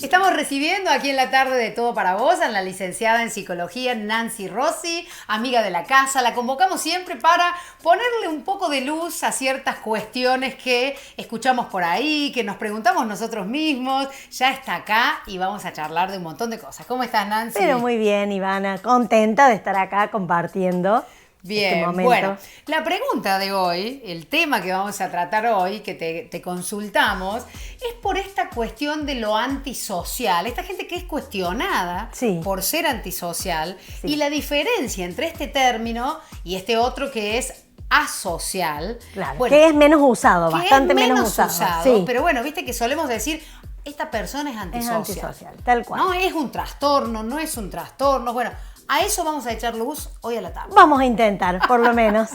Estamos recibiendo aquí en la tarde de Todo para Vos a la licenciada en Psicología Nancy Rossi, amiga de la casa. La convocamos siempre para ponerle un poco de luz a ciertas cuestiones que escuchamos por ahí, que nos preguntamos nosotros mismos. Ya está acá y vamos a charlar de un montón de cosas. ¿Cómo estás, Nancy? Pero muy bien, Ivana. Contenta de estar acá compartiendo. Bien, bueno, la pregunta de hoy, el tema que vamos a tratar hoy, que te consultamos, es por esta cuestión de lo antisocial, esta gente que es cuestionada por ser antisocial, y la diferencia entre este término y este otro que es asocial. Claro, bueno, que es menos usado, bastante menos usado. Sí. Pero bueno, viste que solemos decir, esta persona es antisocial. Es antisocial, tal cual. No es un trastorno, no es un trastorno, bueno. A eso vamos a echar luz hoy a la tarde. Vamos a intentar, por lo menos.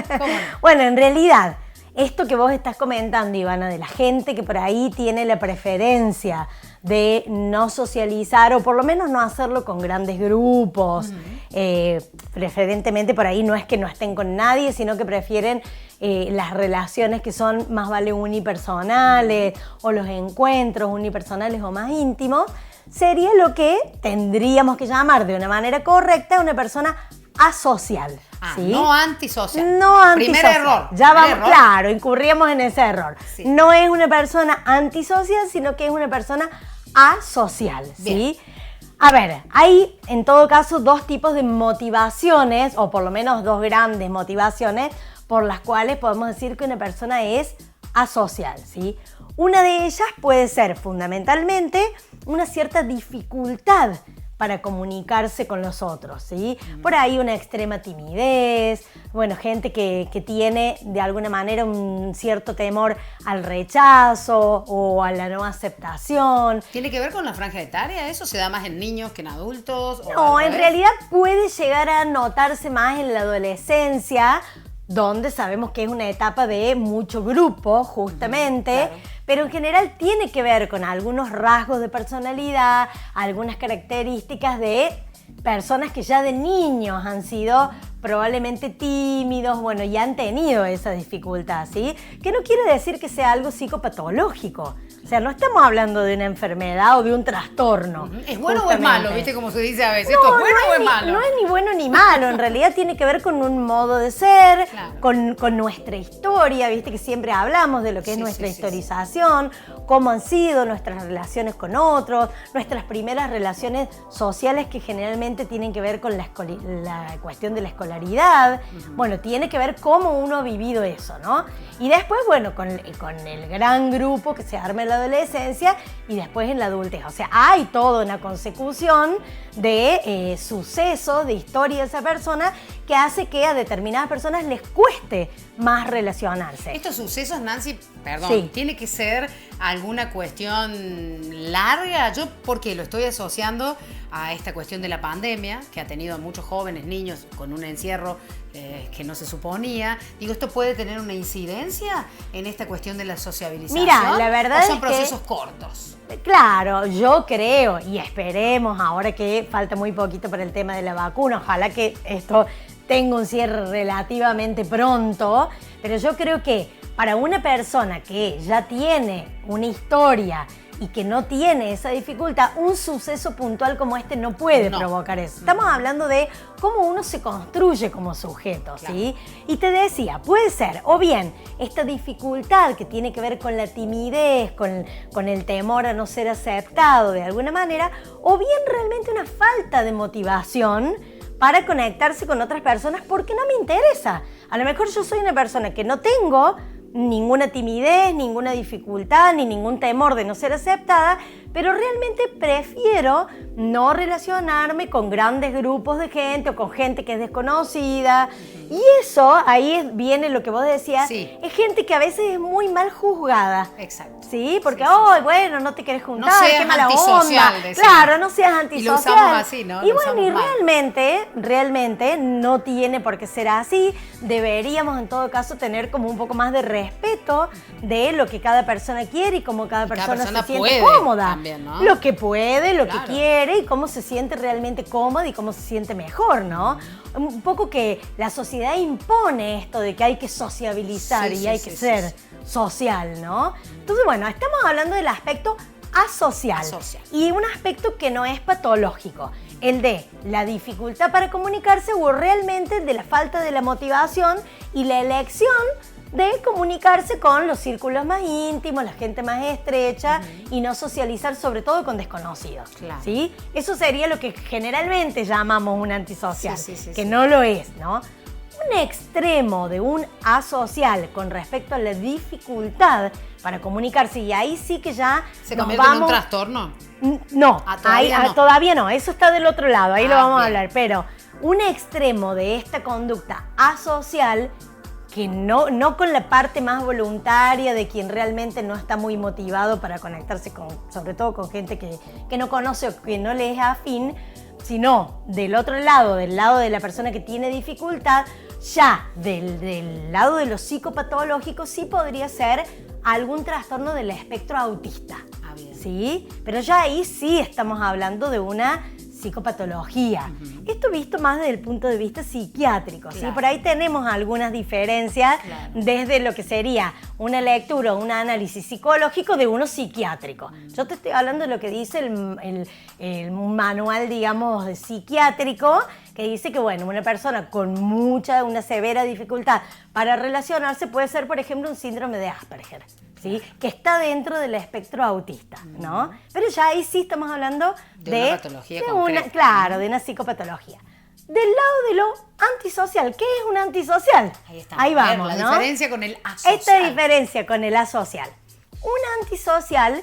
¿Cómo no? Bueno, en realidad, esto que vos estás comentando, Ivana, de la gente que por ahí tiene la preferencia de no socializar o por lo menos no hacerlo con grandes grupos, preferentemente por ahí no es que no estén con nadie, sino que prefieren las relaciones que son más vale unipersonales o los encuentros unipersonales o más íntimos, sería lo que tendríamos que llamar de una manera correcta una persona asocial. ¿sí? No antisocial. No antisocial. Primer error. Ya vamos, claro, incurríamos en ese error. Sí. No es una persona antisocial, sino que es una persona asocial. ¿sí? A ver, hay en todo caso dos tipos de motivaciones, o por lo menos dos grandes motivaciones, por las cuales podemos decir que una persona es asocial. ¿sí? Una de ellas puede ser fundamentalmente una cierta dificultad para comunicarse con los otros, ¿sí? Por ahí una extrema timidez, bueno, gente que tiene de alguna manera un cierto temor al rechazo o a la no aceptación. ¿Tiene que ver con la franja etaria? ¿Eso se da más en niños que en adultos? No, en realidad puede llegar a notarse más en la adolescencia, donde sabemos que es una etapa de mucho grupo, justamente, claro. Pero en general tiene que ver con algunos rasgos de personalidad, algunas características de personas que ya de niños han sido probablemente tímidos, bueno, y han tenido esa dificultad, ¿sí? Que no quiere decir que sea algo psicopatológico. O sea, no estamos hablando de una enfermedad o de un trastorno. ¿Es bueno o es malo? ¿Viste cómo se dice a veces? ¿Esto es bueno o es malo? No es ni bueno ni malo. En realidad tiene que ver con un modo de ser, claro. con nuestra historia. Viste que siempre hablamos de lo que es nuestra historización, cómo han sido nuestras relaciones con otros, nuestras primeras relaciones sociales que generalmente tienen que ver con la cuestión de la escolaridad. Bueno, tiene que ver cómo uno ha vivido eso, ¿no? Y después, bueno, con el gran grupo que se arma en la adolescencia y después en la adultez. O sea, hay toda una consecución de sucesos, de historia de esa persona que hace que a determinadas personas les cueste más relacionarse. Estos sucesos, Nancy, perdón, ¿tiene que ser alguna cuestión larga? Yo, porque lo estoy asociando a esta cuestión de la pandemia, que ha tenido a muchos jóvenes, niños, con un encierro que no se suponía. Digo, ¿esto puede tener una incidencia en esta cuestión de la sociabilización? Mira, la verdad es que... ¿O son procesos cortos? Claro, yo creo, y esperemos, ahora que falta muy poquito para el tema de la vacuna, ojalá que esto tenga un cierre relativamente pronto, pero yo creo que para una persona que ya tiene una historia y que no tiene esa dificultad, un suceso puntual como este no puede provocar eso. Estamos hablando de cómo uno se construye como sujeto, ¿sí? Y te decía, puede ser, o bien, esta dificultad que tiene que ver con la timidez, con el temor a no ser aceptado de alguna manera, o bien realmente una falta de motivación para conectarse con otras personas porque no me interesa. A lo mejor yo soy una persona que no tengo ninguna timidez, ninguna dificultad, ni ningún temor de no ser aceptada, pero realmente prefiero no relacionarme con grandes grupos de gente o con gente que es desconocida. Y eso, ahí viene lo que vos decías, es gente que a veces es muy mal juzgada. Exacto. ¿Sí? Porque, bueno, no te querés juntar, no qué mala onda. Decimos. Claro, no seas antisocial. Y lo usamos así, ¿no? Y bueno, y realmente no tiene por qué ser así. Deberíamos en todo caso tener como un poco más de respeto de lo que cada persona quiere y cómo cada persona se siente cómoda. También, ¿no? Lo que puede, lo que quiere y cómo se siente realmente cómoda y cómo se siente mejor, ¿no? Un poco que la sociedad impone esto de que hay que sociabilizar y hay que ser social, ¿no? Entonces, bueno, estamos hablando del aspecto asocial. Asocial. Y un aspecto que no es patológico, el de la dificultad para comunicarse o realmente el de la falta de la motivación y la elección de comunicarse con los círculos más íntimos, la gente más estrecha y no socializar sobre todo con desconocidos. Claro. ¿Sí? Eso sería lo que generalmente llamamos un antisocial, Sí, que no lo es, ¿no? Un extremo de un asocial con respecto a la dificultad para comunicarse, y ahí sí que ya ¿Se nos convierte en un vamos... trastorno? No, ¿todavía no? todavía no, eso está del otro lado, ahí lo vamos a bien. hablar, pero un extremo de esta conducta asocial que no con la parte más voluntaria de quien realmente no está muy motivado para conectarse con, sobre todo con gente que no conoce o que no le es afín, sino del otro lado, del lado de la persona que tiene dificultad, ya del lado de lo psicopatológico sí podría ser algún trastorno del espectro autista. Ah, bien. ¿Sí? Pero ya ahí sí estamos hablando de una psicopatología. Esto visto más desde el punto de vista psiquiátrico. Claro. ¿Sí? Por ahí tenemos algunas diferencias desde lo que sería una lectura, un análisis psicológico de uno psiquiátrico. Yo te estoy hablando de lo que dice el manual, digamos, de psiquiátrico, que dice que, bueno, una persona con una severa dificultad para relacionarse puede ser, por ejemplo, un síndrome de Asperger, ¿sí? Que está dentro del espectro autista, ¿no? Pero ya ahí sí estamos hablando de una patología concreta. Claro, de una psicopatología. Del lado de lo antisocial, ¿qué es un antisocial? Ahí está. Ahí vamos, la ¿no? diferencia con el asocial. Esta diferencia con el asocial. Un antisocial,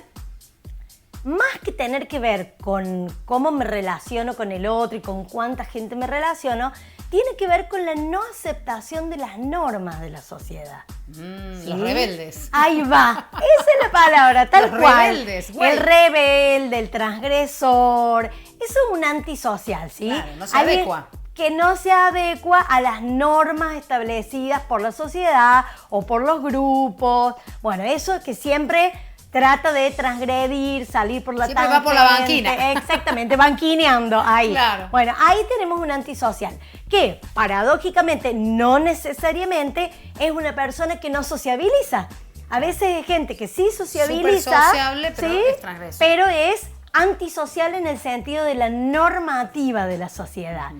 más que tener que ver con cómo me relaciono con el otro y con cuánta gente me relaciono, tiene que ver con la no aceptación de las normas de la sociedad. ¿Sí? Los rebeldes. Ahí va, esa es la palabra, tal Los cual. rebeldes, güey. El rebelde, el transgresor, eso es un antisocial, ¿sí? Claro, no se Alguien adecua. que no se adecua a las normas establecidas por la sociedad o por los grupos. Bueno, eso que siempre trata de transgredir, salir por la Siempre va por la banquina. Exactamente, banquineando ahí. Claro. Bueno, ahí tenemos un antisocial que paradójicamente no necesariamente es una persona que no sociabiliza. A veces hay gente que sí sociabiliza, Súper sociable, pero ¿sí? es transgresor. Pero es antisocial en el sentido de la normativa de la sociedad.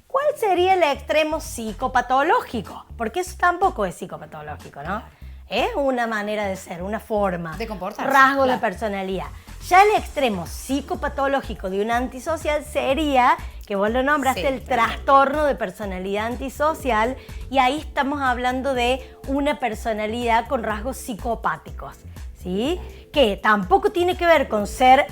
¿Cuál sería el extremo psicopatológico? Porque eso tampoco es psicopatológico, ¿no? Es una manera de ser, una forma. De comportarse, rasgo de claro. personalidad. Ya el extremo psicopatológico de un antisocial sería, que vos lo nombraste, Sí, el claro. trastorno de personalidad antisocial, y ahí estamos hablando de una personalidad con rasgos psicopáticos, ¿sí? Que tampoco tiene que ver con ser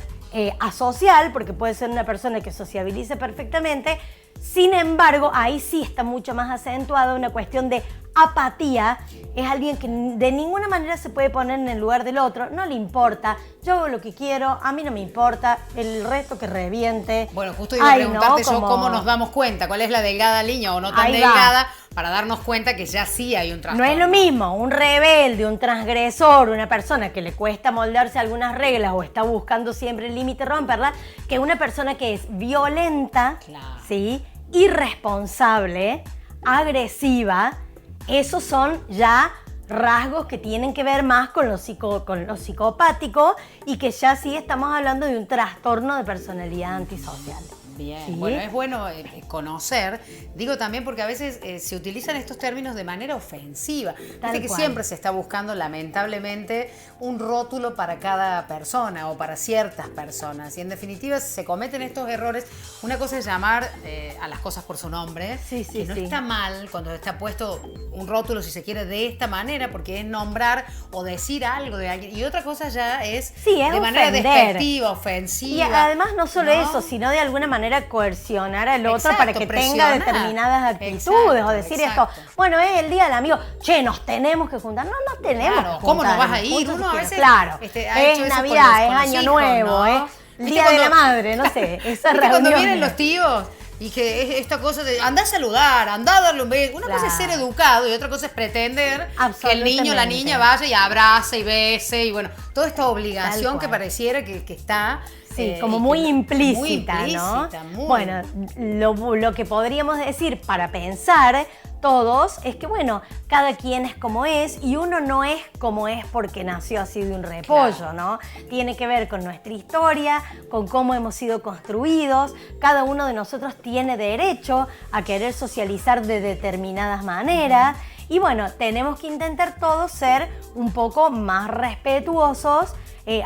asocial, porque puede ser una persona que sociabilice perfectamente. Sin embargo, ahí sí está mucho más acentuada una cuestión de apatía. Es alguien que de ninguna manera se puede poner en el lugar del otro, no le importa, yo hago lo que quiero, a mí no me importa, el resto que reviente. Bueno, justo iba a preguntarte yo Como- cómo nos damos cuenta, cuál es la delgada línea o no tan Ahí va. delgada, para darnos cuenta que ya sí hay un No trastorno. es lo mismo un rebelde, un transgresor, una persona que le cuesta moldarse a algunas reglas o está buscando siempre el límite romperla, que una persona que es violenta, Claro. ¿sí? Irresponsable, agresiva. Esos son ya rasgos que tienen que ver más con lo psicopático y que ya sí estamos hablando de un trastorno de personalidad antisocial. Bien, ¿Sí? bueno, es bueno conocer, digo también porque a veces se utilizan estos términos de manera ofensiva. Tal Viste que cual. siempre se está buscando, lamentablemente, un rótulo para cada persona o para ciertas personas. Y en definitiva se cometen estos errores. Una cosa es llamar a las cosas por su nombre, Sí, sí, que no sí. está mal cuando está puesto un rótulo, si se quiere, de esta manera, porque es nombrar o decir algo de alguien. Y otra cosa ya es Sí, es de manera ofender. despectiva, ofensiva. Y además no solo ¿no? eso, sino de alguna manera coercionar al otro Exacto, para que tenga presionar. determinadas actitudes Exacto, o decir exacto. esto, bueno, es el día del amigo, che, nos tenemos que juntar. No, no tenemos Claro, que ¿cómo no juntar. vas a ir? Juntos Uno a si veces, quieres. Claro, ha hecho es eso con Navidad, los- es con los Año hijos, Nuevo, ¿no? es ¿Viste Día de la Madre, no sé, esa ¿Viste reunión. cuando vienen los tíos? Y que es esta cosa de andá a saludar, andá a darle un beso. Una cosa es ser Claro. educado y otra cosa es pretender que el niño o la Absolutamente. niña vaya y abrace y bese. Y bueno, toda esta Tal obligación que cual. pareciera que está. Sí, y como que muy no- implícita, muy ¿no? implícita, muy. Bueno, lo que podríamos decir para pensar, todos es que, bueno, cada quien es como es y uno no es como es porque nació así de un repollo, Claro. ¿no? Tiene que ver con nuestra historia, con cómo hemos sido construidos. Cada uno de nosotros tiene derecho a querer socializar de determinadas maneras. Y bueno, tenemos que intentar todos ser un poco más respetuosos.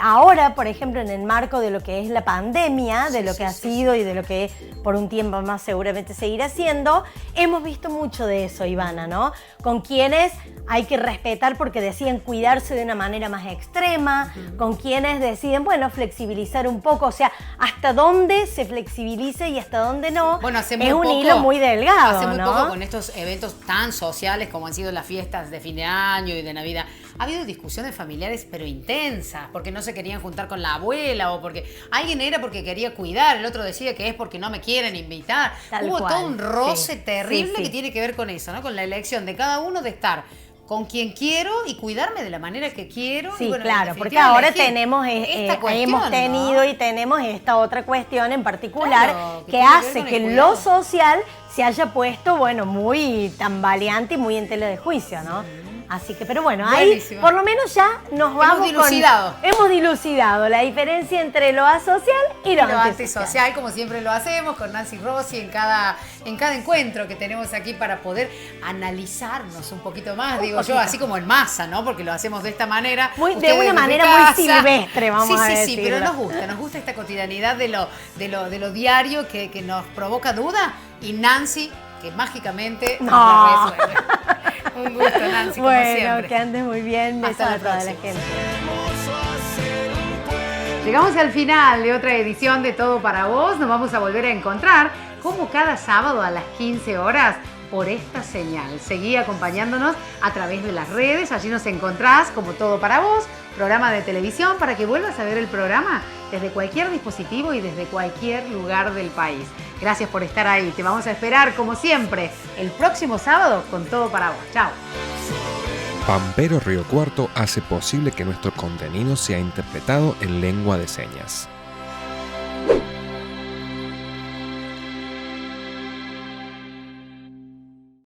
Ahora, por ejemplo, en el marco de lo que es la pandemia, de lo que ha sido y de lo que por un tiempo más seguramente seguirá siendo, hemos visto mucho de eso, Ivana, ¿no? Con quienes hay que respetar porque deciden cuidarse de una manera más extrema, con quienes deciden, bueno, flexibilizar un poco, o sea, hasta dónde se flexibiliza y hasta dónde no, Bueno, hace muy es un poco, hilo muy delgado, hace muy ¿no? poco con estos eventos tan sociales como han sido las fiestas de fin de año y de Navidad, ha habido discusiones familiares pero intensas, porque no se querían juntar con la abuela o porque alguien era porque quería cuidar, el otro decía que es porque no me quieren invitar. Tal Hubo cual, todo un roce sí, terrible sí, sí. que tiene que ver con eso, ¿no? Con la elección de cada uno de estar con quien quiero y cuidarme de la manera que quiero. Sí, y bueno, claro, en porque definitiva, ahora elegir tenemos, esta cuestión, hemos tenido ¿no? y tenemos esta otra cuestión en particular Claro, que que tiene que ver hace con el que cuidado. lo social se haya puesto, bueno, muy tambaleante y muy en tela de juicio, ¿no? Así que, pero bueno, ahí Buenísimo. por lo menos ya nos vamos dilucidado. hemos dilucidado la diferencia entre lo asocial y lo Lo antisocial. antisocial, como siempre lo hacemos con Nancy Rossi en cada encuentro que tenemos aquí para poder analizarnos un poquito más, digo yo, así como en masa, ¿no? Porque lo hacemos de esta manera. Muy- de ustedes una desde manera muy silvestre, vamos a Sí, decirlo. pero nos gusta esta cotidianidad de lo diario que nos provoca duda y Nancy que mágicamente nos la resuelve. Un gusto, Nancy, como Bueno, siempre. que andes muy bien. Besos Hasta la a toda la próxima. gente. Llegamos al final de otra edición de Todo para Vos. Nos vamos a volver a encontrar como cada sábado a las 15 horas por esta señal. Seguí acompañándonos a través de las redes. Allí nos encontrás como Todo para Vos, programa de televisión para que vuelvas a ver el programa desde cualquier dispositivo y desde cualquier lugar del país. Gracias por estar ahí. Te vamos a esperar como siempre el próximo sábado con Todo para Vos. Chao. Pampero Río Cuarto hace posible que nuestro contenido sea interpretado en lengua de señas.